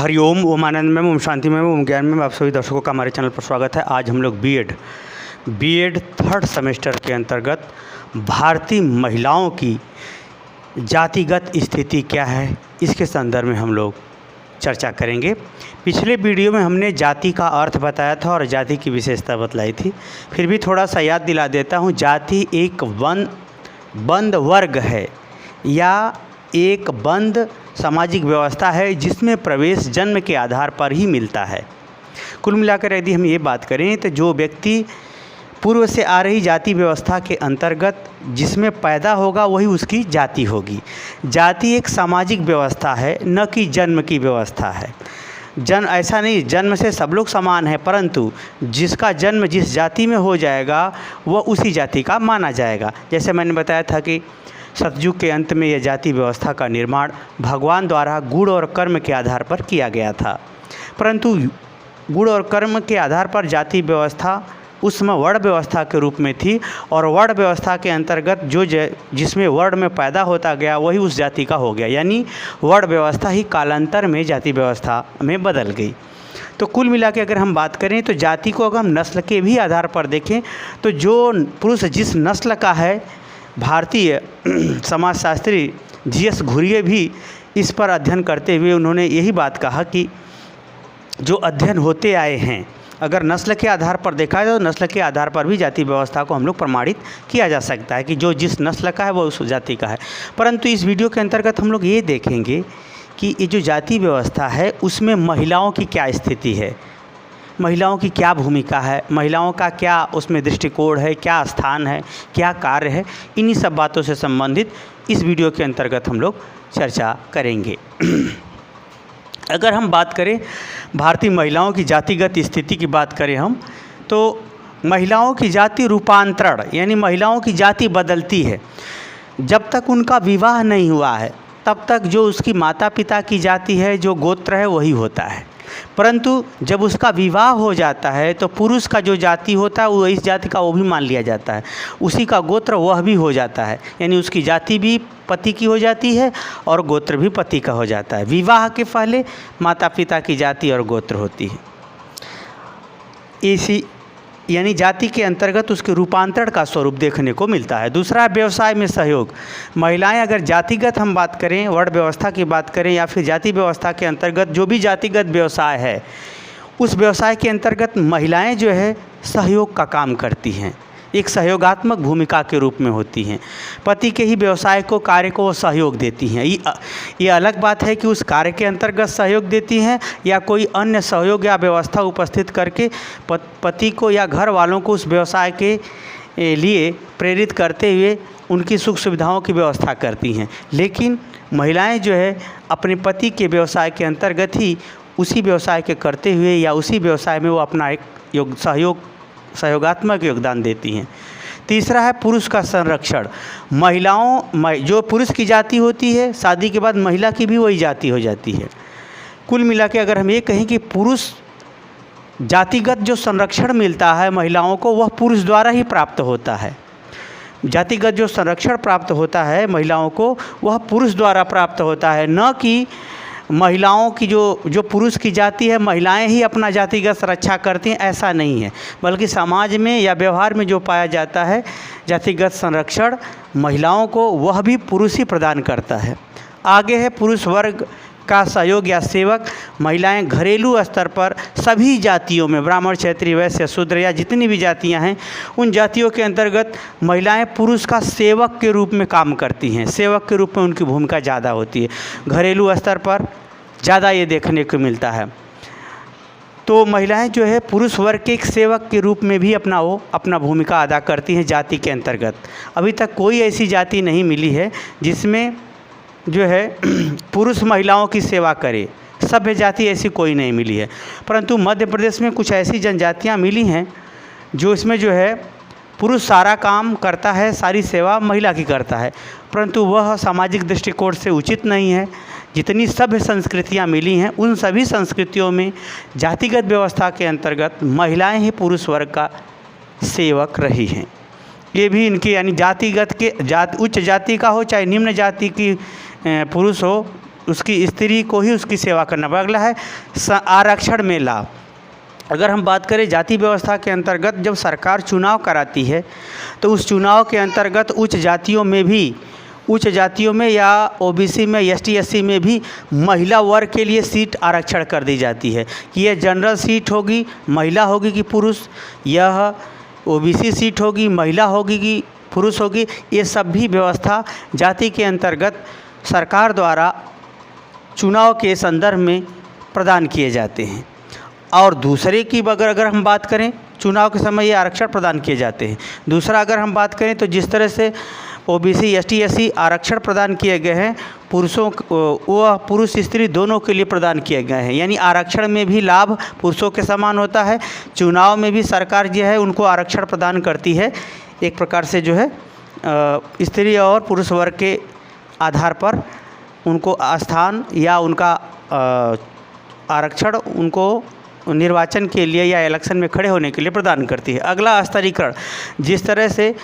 हरिओम, ओम आनंद में, ओम शांति में, ओम ज्ञान में आप सभी दर्शकों का हमारे चैनल पर स्वागत है। आज हम लोग बीएड थर्ड सेमेस्टर के अंतर्गत भारतीय महिलाओं की जातिगत स्थिति क्या है, इसके संदर्भ में हम लोग चर्चा करेंगे। पिछले वीडियो में हमने जाति का अर्थ बताया था और जाति की विशेषता बतलाई थी। फिर भी थोड़ा सा याद दिला देता हूँ। जाति एक बंद वर्ग है या एक बंद सामाजिक व्यवस्था है जिसमें प्रवेश जन्म के आधार पर ही मिलता है। कुल मिलाकर यदि हम ये बात करें तो जो व्यक्ति पूर्व से आ रही जाति व्यवस्था के अंतर्गत जिसमें पैदा होगा वही उसकी जाति होगी। जाति एक सामाजिक व्यवस्था है, न कि जन्म की व्यवस्था है। ऐसा नहीं जन्म से सब लोग समान हैं, परंतु जिसका जन्म जिस जाति में हो जाएगा वह उसी जाति का माना जाएगा। जैसे मैंने बताया था कि सतयुग के अंत में यह जाति व्यवस्था का निर्माण भगवान द्वारा गुण और कर्म के आधार पर किया गया था, परंतु गुण और कर्म के आधार पर जाति व्यवस्था उस समय वर्ण व्यवस्था के रूप में थी और वर्ण व्यवस्था के अंतर्गत जिसमें वर्ण में पैदा होता गया वही उस जाति का हो गया, यानी वर्ण व्यवस्था ही कालांतर में जाति व्यवस्था में बदल गई। तो कुल मिला के अगर हम बात करें तो जाति को अगर हम नस्ल के भी आधार पर देखें तो जो पुरुष जिस नस्ल का है, भारतीय समाजशास्त्री जीएस घुरिये भी इस पर अध्ययन करते हुए उन्होंने यही बात कहा कि जो अध्ययन होते आए हैं, अगर नस्ल के आधार पर देखा जाए तो नस्ल के आधार पर भी जाति व्यवस्था को हम लोग प्रमाणित किया जा सकता है कि जो जिस नस्ल का है वो उस जाति का है। परंतु इस वीडियो के अंतर्गत हम लोग ये देखेंगे कि ये जो जाति व्यवस्था है उसमें महिलाओं की क्या स्थिति है, महिलाओं की क्या भूमिका है, महिलाओं का क्या उसमें दृष्टिकोण है, क्या स्थान है, क्या कार्य है। इन्हीं सब बातों से संबंधित इस वीडियो के अंतर्गत हम लोग चर्चा करेंगे। अगर हम बात करें भारतीय महिलाओं की जातिगत स्थिति की बात करें हम, तो महिलाओं की जाति रूपांतरण यानी महिलाओं की जाति बदलती है। जब तक उनका विवाह नहीं हुआ है तब तक जो उसकी माता पिता की जाति है, जो गोत्र है, वही होता है। परंतु जब उसका विवाह हो जाता है तो पुरुष का जो जाति होता है वो इस जाति का वो भी मान लिया जाता है, उसी का गोत्र वह भी हो जाता है, यानी उसकी जाति भी पति की हो जाती है और गोत्र भी पति का हो जाता है। विवाह के पहले माता पिता की जाति और गोत्र होती है। इसी यानी जाति के अंतर्गत उसके रूपांतरण का स्वरूप देखने को मिलता है। दूसरा, व्यवसाय में सहयोग। महिलाएं अगर जातिगत हम बात करें, वर्ण व्यवस्था की बात करें या फिर जाति व्यवस्था के अंतर्गत जो भी जातिगत व्यवसाय है, उस व्यवसाय के अंतर्गत महिलाएं जो है सहयोग का काम करती हैं, एक सहयोगात्मक भूमिका के रूप में होती हैं। पति के ही व्यवसाय को कार्य को सहयोग देती हैं। ये अलग बात है कि उस कार्य के अंतर्गत सहयोग देती हैं या कोई अन्य सहयोग या व्यवस्था उपस्थित करके पति को या घर वालों को उस व्यवसाय के लिए प्रेरित करते हुए उनकी सुख सुविधाओं की व्यवस्था करती हैं। लेकिन महिलाएं जो है अपने पति के व्यवसाय के अंतर्गत ही उसी व्यवसाय के करते हुए या उसी व्यवसाय में वो अपना एक सहयोगात्मक योगदान देती हैं। तीसरा है पुरुष का संरक्षण। जो पुरुष की जाति होती है, शादी के बाद महिला की भी वही जाति हो जाती है। कुल मिला के अगर हम ये कहें कि पुरुष जातिगत जो संरक्षण मिलता है महिलाओं को वह पुरुष द्वारा ही प्राप्त होता है। जातिगत जो संरक्षण प्राप्त होता है महिलाओं को वह पुरुष द्वारा प्राप्त होता है, न कि महिलाओं की जो पुरुष की जाति है महिलाएं ही अपना जातिगत सुरक्षा करती हैं, ऐसा नहीं है। बल्कि समाज में या व्यवहार में जो पाया जाता है जातिगत संरक्षण महिलाओं को वह भी पुरुष ही प्रदान करता है। आगे है पुरुष वर्ग का सहयोग या सेवक। महिलाएं घरेलू स्तर पर सभी जातियों में, ब्राह्मण, क्षत्रिय, वैश्य, शूद्र या जितनी भी जातियां हैं उन जातियों के अंतर्गत महिलाएं पुरुष का सेवक के रूप में काम करती हैं। सेवक के रूप में उनकी भूमिका ज़्यादा होती है, घरेलू स्तर पर ज़्यादा ये देखने को मिलता है। तो महिलाएं जो है पुरुष वर्ग के एक सेवक के रूप में भी अपना भूमिका अदा करती हैं जाति के अंतर्गत। अभी तक कोई ऐसी जाति नहीं मिली है जिसमें जो है पुरुष महिलाओं की सेवा करे, सभ्य जाति ऐसी कोई नहीं मिली है। परंतु मध्य प्रदेश में कुछ ऐसी जनजातियां मिली हैं जो इसमें जो है पुरुष सारा काम करता है, सारी सेवा महिला की करता है, परंतु वह सामाजिक दृष्टिकोण से उचित नहीं है। जितनी सभ्य संस्कृतियां मिली हैं उन सभी संस्कृतियों में जातिगत व्यवस्था के अंतर्गत महिलाएं ही पुरुष वर्ग का सेवक रही हैं। ये भी इनकी यानी जातिगत के उच्च जाति का हो चाहे निम्न जाति की पुरुष हो, उसकी स्त्री को ही उसकी सेवा करना पड़ेगा। अगला है आरक्षण में लाभ। अगर हम बात करें जाति व्यवस्था के अंतर्गत जब सरकार चुनाव कराती है तो उस चुनाव के अंतर्गत उच्च जातियों में या ओबीसी में, एसटी एससी में भी महिला वर्ग के लिए सीट आरक्षण कर दी जाती है कि यह जनरल सीट होगी, महिला होगी कि पुरुष, यह ओबीसी सीट होगी, महिला होगी कि पुरुष होगी। ये सब भी व्यवस्था जाति के अंतर्गत सरकार द्वारा चुनाव के संदर्भ में प्रदान किए जाते हैं। और दूसरे की अगर हम बात करें, चुनाव के समय ये आरक्षण प्रदान किए जाते हैं। दूसरा अगर हम बात करें तो जिस तरह से ओबीसी, एसटी, एससी आरक्षण प्रदान किए गए हैं, वह पुरुष स्त्री दोनों के लिए प्रदान किए गए हैं, यानी आरक्षण में भी लाभ पुरुषों के समान होता है। चुनाव में भी सरकार जो है उनको आरक्षण प्रदान करती है, एक प्रकार से जो है स्त्री और पुरुष वर्ग के आधार पर उनको स्थान या उनका आरक्षण उनको निर्वाचन के लिए या इलेक्शन में खड़े होने के लिए प्रदान करती है। अगला स्तरीकरण, जिस तरह से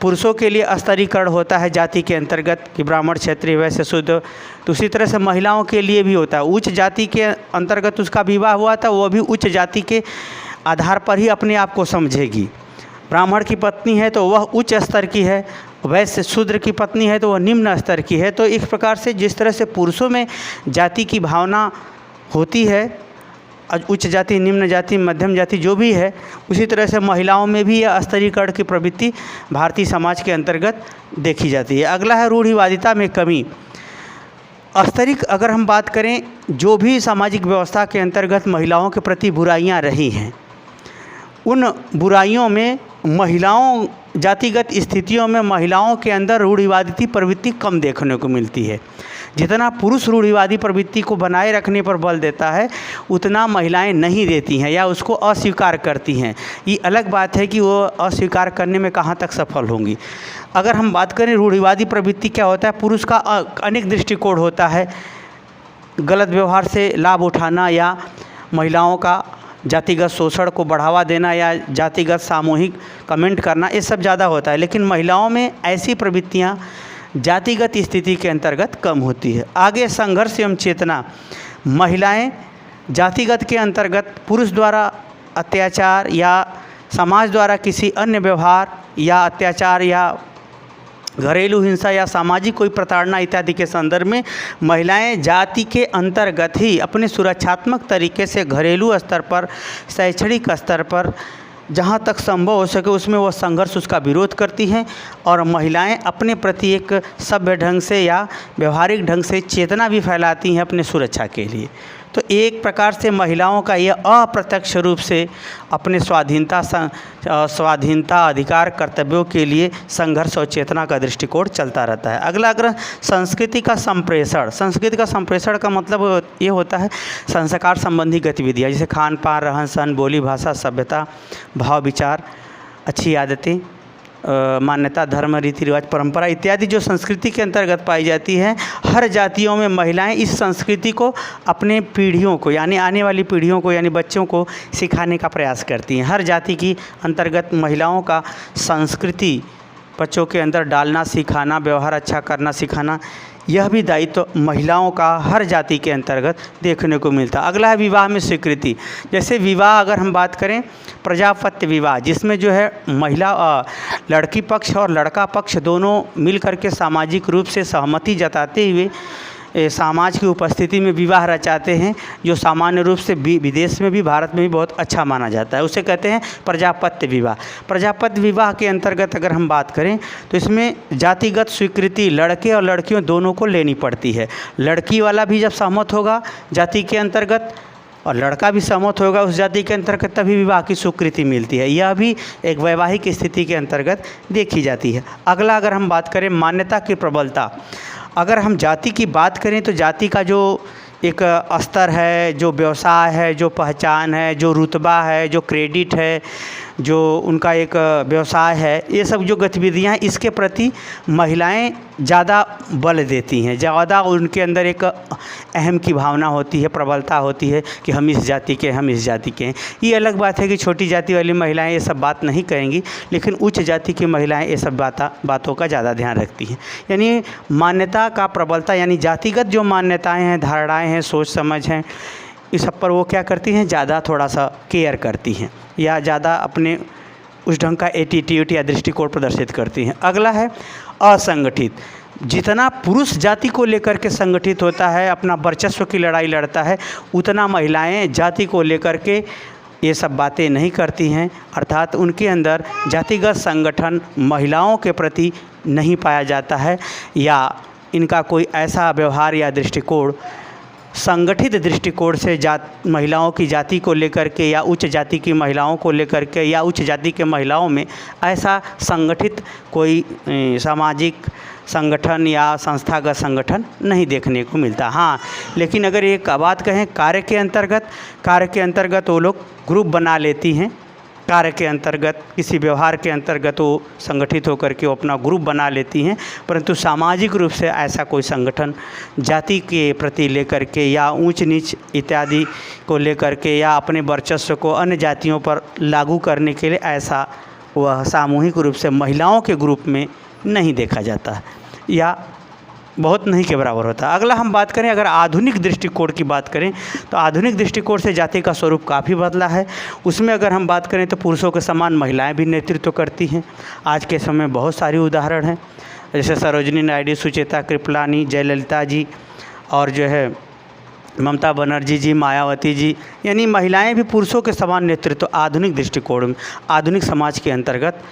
पुरुषों के लिए स्तरीकरण होता है जाति के अंतर्गत कि ब्राह्मण, क्षत्रिय, वैश्य, शूद्र, तो उसी तरह से महिलाओं के लिए भी होता है। उच्च जाति के अंतर्गत उसका विवाह हुआ था, वो भी उच्च जाति के आधार पर ही अपने आप को समझेगी। ब्राह्मण की पत्नी है तो वह उच्च स्तर की है, वैश्य शूद्र की पत्नी है तो वह निम्न स्तर की है। तो इस प्रकार से जिस तरह से पुरुषों में जाति की भावना होती है, उच्च जाति, निम्न जाति, मध्यम जाति जो भी है, उसी तरह से महिलाओं में भी यह स्तरीकरण की प्रवृत्ति भारतीय समाज के अंतर्गत देखी जाती है। अगला है रूढ़िवादिता में कमी। स्तरीक अगर हम बात करें, जो भी सामाजिक व्यवस्था के अंतर्गत महिलाओं के प्रति बुराइयां रही हैं, उन बुराइयों में महिलाओं, जातिगत स्थितियों में महिलाओं के अंदर रूढ़िवादी प्रवृत्ति कम देखने को मिलती है। जितना पुरुष रूढ़िवादी प्रवृत्ति को बनाए रखने पर बल देता है, उतना महिलाएं नहीं देती हैं या उसको अस्वीकार करती हैं। ये अलग बात है कि वो अस्वीकार करने में कहाँ तक सफल होंगी। अगर हम बात करें रूढ़िवादी प्रवृत्ति क्या होता है, पुरुष का अनेक दृष्टिकोण होता है। गलत व्यवहार से लाभ उठाना या महिलाओं का जातिगत शोषण को बढ़ावा देना या जातिगत सामूहिक कमेंट करना, ये सब ज़्यादा होता है। लेकिन महिलाओं में ऐसी प्रवृत्तियाँ जातिगत स्थिति के अंतर्गत कम होती है। आगे संघर्ष एवं चेतना। महिलाएं जातिगत के अंतर्गत पुरुष द्वारा अत्याचार या समाज द्वारा किसी अन्य व्यवहार या अत्याचार या घरेलू हिंसा या सामाजिक कोई प्रताड़ना इत्यादि के संदर्भ में महिलाएं जाति के अंतर्गत ही अपने सुरक्षात्मक तरीके से घरेलू स्तर पर, शैक्षणिक स्तर पर जहाँ तक संभव हो सके उसमें वह संघर्ष, उसका विरोध करती हैं। और महिलाएं अपने प्रति एक सभ्य ढंग से या व्यवहारिक ढंग से चेतना भी फैलाती हैं अपने सुरक्षा के लिए। तो एक प्रकार से महिलाओं का यह अप्रत्यक्ष रूप से अपने स्वाधीनता अधिकार कर्तव्यों के लिए संघर्ष और चेतना का दृष्टिकोण चलता रहता है। अगला अगर संस्कृति का संप्रेषण। संस्कृति का संप्रेषण का मतलब ये होता है संस्कार संबंधी गतिविधियाँ, जैसे खान पान, रहन सहन, बोली भाषा, सभ्यता, भाव विचार, अच्छी आदतें, मान्यता, धर्म, रीति रिवाज, परंपरा इत्यादि जो संस्कृति के अंतर्गत पाई जाती है। हर जातियों में महिलाएं इस संस्कृति को अपने पीढ़ियों को, यानी आने वाली पीढ़ियों को, यानी बच्चों को सिखाने का प्रयास करती हैं। हर जाति की अंतर्गत महिलाओं का संस्कृति बच्चों के अंदर डालना, सिखाना, व्यवहार अच्छा करना सिखाना, यह भी दायित्व महिलाओं का हर जाति के अंतर्गत देखने को मिलता है। अगला है विवाह में स्वीकृति। जैसे विवाह अगर हम बात करें, प्रजापत्य विवाह, जिसमें जो है महिला लड़की पक्ष और लड़का पक्ष दोनों मिल करके सामाजिक रूप से सहमति जताते हुए समाज की उपस्थिति में विवाह रचाते हैं, जो सामान्य रूप से विदेश में भी, भारत में भी बहुत अच्छा माना जाता है। उसे कहते हैं प्रजापत्य विवाह। प्रजापत्य विवाह के अंतर्गत अगर हम बात करें तो इसमें जातिगत स्वीकृति लड़के और लड़कियों दोनों को लेनी पड़ती है। लड़की वाला भी जब सहमत होगा जाति के अंतर्गत और लड़का भी सहमत होगा उस जाति के अंतर्गत, तभी विवाह की स्वीकृति मिलती है। यह भी एक वैवाहिक स्थिति के अंतर्गत देखी जाती है। अगला अगर हम बात करें मान्यता की प्रबलता। अगर हम जाति की बात करें तो जाति का जो एक स्तर है, जो व्यवसाय है, जो पहचान है, जो रुतबा है, जो क्रेडिट है, जो उनका एक व्यवसाय है, ये सब जो गतिविधियाँ हैं इसके प्रति महिलाएं ज़्यादा बल देती हैं, ज़्यादा उनके अंदर एक अहम की भावना होती है, प्रबलता होती है कि हम इस जाति के, हम इस जाति के हैं। ये अलग बात है कि छोटी जाति वाली महिलाएं ये सब बात नहीं करेंगी, लेकिन उच्च जाति की महिलाएं ये सब बातों का ज़्यादा ध्यान रखती हैं। यानी मान्यता का प्रबलता, यानी जातिगत जो मान्यताएँ हैं, धारणाएँ हैं, सोच समझ हैं, इस सब पर वो क्या करती हैं, ज़्यादा थोड़ा सा केयर करती हैं या ज़्यादा अपने उस ढंग का एटीट्यूड या दृष्टिकोण प्रदर्शित करती हैं। अगला है असंगठित। जितना पुरुष जाति को लेकर के संगठित होता है, अपना वर्चस्व की लड़ाई लड़ता है, उतना महिलाएं जाति को लेकर के ये सब बातें नहीं करती हैं। अर्थात उनके अंदर जातिगत संगठन महिलाओं के प्रति नहीं पाया जाता है, या इनका कोई ऐसा व्यवहार या दृष्टिकोण संगठित दृष्टिकोण से महिलाओं की जाति को लेकर के या उच्च जाति की महिलाओं को लेकर के या उच्च जाति के महिलाओं में ऐसा संगठित कोई सामाजिक संगठन या संस्थागत संगठन नहीं देखने को मिलता। हाँ, लेकिन अगर एक बात कहें कार्य के अंतर्गत वो लोग ग्रुप बना लेती हैं। कार्य के अंतर्गत, किसी व्यवहार के अंतर्गत वो संगठित होकर के वो अपना ग्रुप बना लेती हैं, परंतु सामाजिक रूप से ऐसा कोई संगठन जाति के प्रति लेकर के या ऊंच नीच इत्यादि को लेकर के या अपने वर्चस्व को अन्य जातियों पर लागू करने के लिए ऐसा वह सामूहिक रूप से महिलाओं के ग्रुप में नहीं देखा जाता है, या बहुत नहीं के बराबर होता। अगला हम बात करें, अगर आधुनिक दृष्टिकोण की बात करें तो आधुनिक दृष्टिकोण से जाति का स्वरूप काफ़ी बदला है। उसमें अगर हम बात करें तो पुरुषों के समान महिलाएं भी नेतृत्व करती हैं। आज के समय में बहुत सारी उदाहरण हैं, जैसे सरोजिनी नायडू, सुचेता कृपलानी, जयललिता जी और जो है ममता बनर्जी जी, मायावती जी, यानी महिलाएं भी पुरुषों के समान नेतृत्व आधुनिक दृष्टिकोण में, आधुनिक समाज के अंतर्गत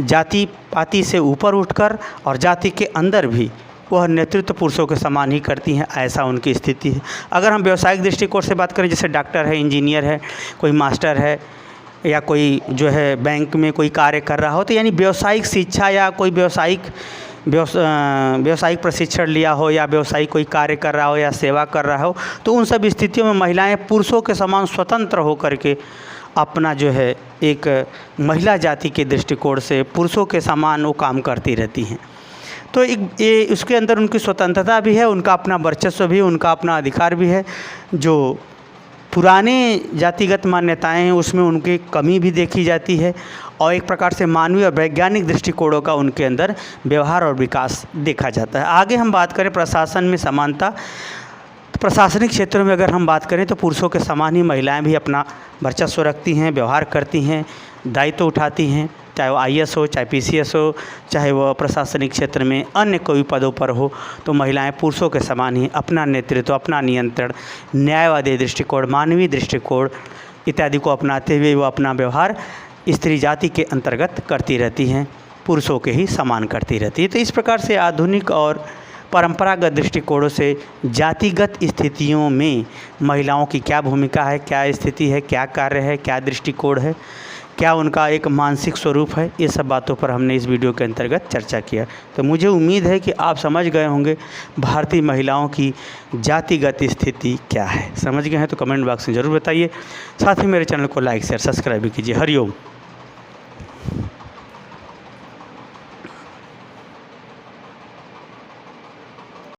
जाति पाति से ऊपर उठकर और जाति के अंदर भी वह नेतृत्व पुरुषों के समान ही करती हैं, ऐसा उनकी स्थिति है। अगर हम व्यावसायिक दृष्टिकोण से बात करें, जैसे डॉक्टर है, इंजीनियर है, कोई मास्टर है, या कोई जो है बैंक में कोई कार्य कर रहा हो, तो यानी व्यावसायिक शिक्षा या कोई व्यावसायिक प्रशिक्षण लिया हो या व्यावसायिक कोई कार्य कर रहा हो या सेवा कर रहा हो, तो उन सब स्थितियों में महिलाएं पुरुषों के समान स्वतंत्र होकर के अपना जो है एक महिला जाति के दृष्टिकोण से पुरुषों के समान वो काम करती रहती हैं। तो ये उसके अंदर उनकी स्वतंत्रता भी है, उनका अपना वर्चस्व भी, उनका अपना अधिकार भी है। जो पुराने जातिगत मान्यताएं हैं उसमें उनकी कमी भी देखी जाती है, और एक प्रकार से मानवीय और वैज्ञानिक दृष्टिकोणों का उनके अंदर व्यवहार और विकास देखा जाता है। आगे हम बात करें प्रशासन में समानता, तो प्रशासनिक क्षेत्रों में अगर हम बात करें तो पुरुषों के समान ही महिलाएं भी अपना वर्चस्व रखती हैं, व्यवहार करती हैं, दायित्व उठाती हैं, चाहे वो IAS हो, चाहे PCS हो, चाहे वो प्रशासनिक क्षेत्र में अन्य कोई पदों पर हो, तो महिलाएं पुरुषों के समान ही अपना नेतृत्व, अपना नियंत्रण, न्यायवादी दृष्टिकोण, मानवीय दृष्टिकोण इत्यादि को अपनाते हुए वो अपना व्यवहार स्त्री जाति के अंतर्गत करती रहती हैं, पुरुषों के ही समान करती रहती है। तो इस प्रकार से आधुनिक और परंपरागत दृष्टिकोणों से जातिगत स्थितियों में महिलाओं की क्या भूमिका है, क्या स्थिति है, क्या कार्य है, क्या दृष्टिकोण है, क्या उनका एक मानसिक स्वरूप है, ये सब बातों पर हमने इस वीडियो के अंतर्गत चर्चा किया। तो मुझे उम्मीद है कि आप समझ गए होंगे भारतीय महिलाओं की जातिगत स्थिति क्या है। समझ गए हैं तो कमेंट बॉक्स में ज़रूर बताइए। साथ ही मेरे चैनल को लाइक शेयर सब्सक्राइब भी कीजिए। हरिओम।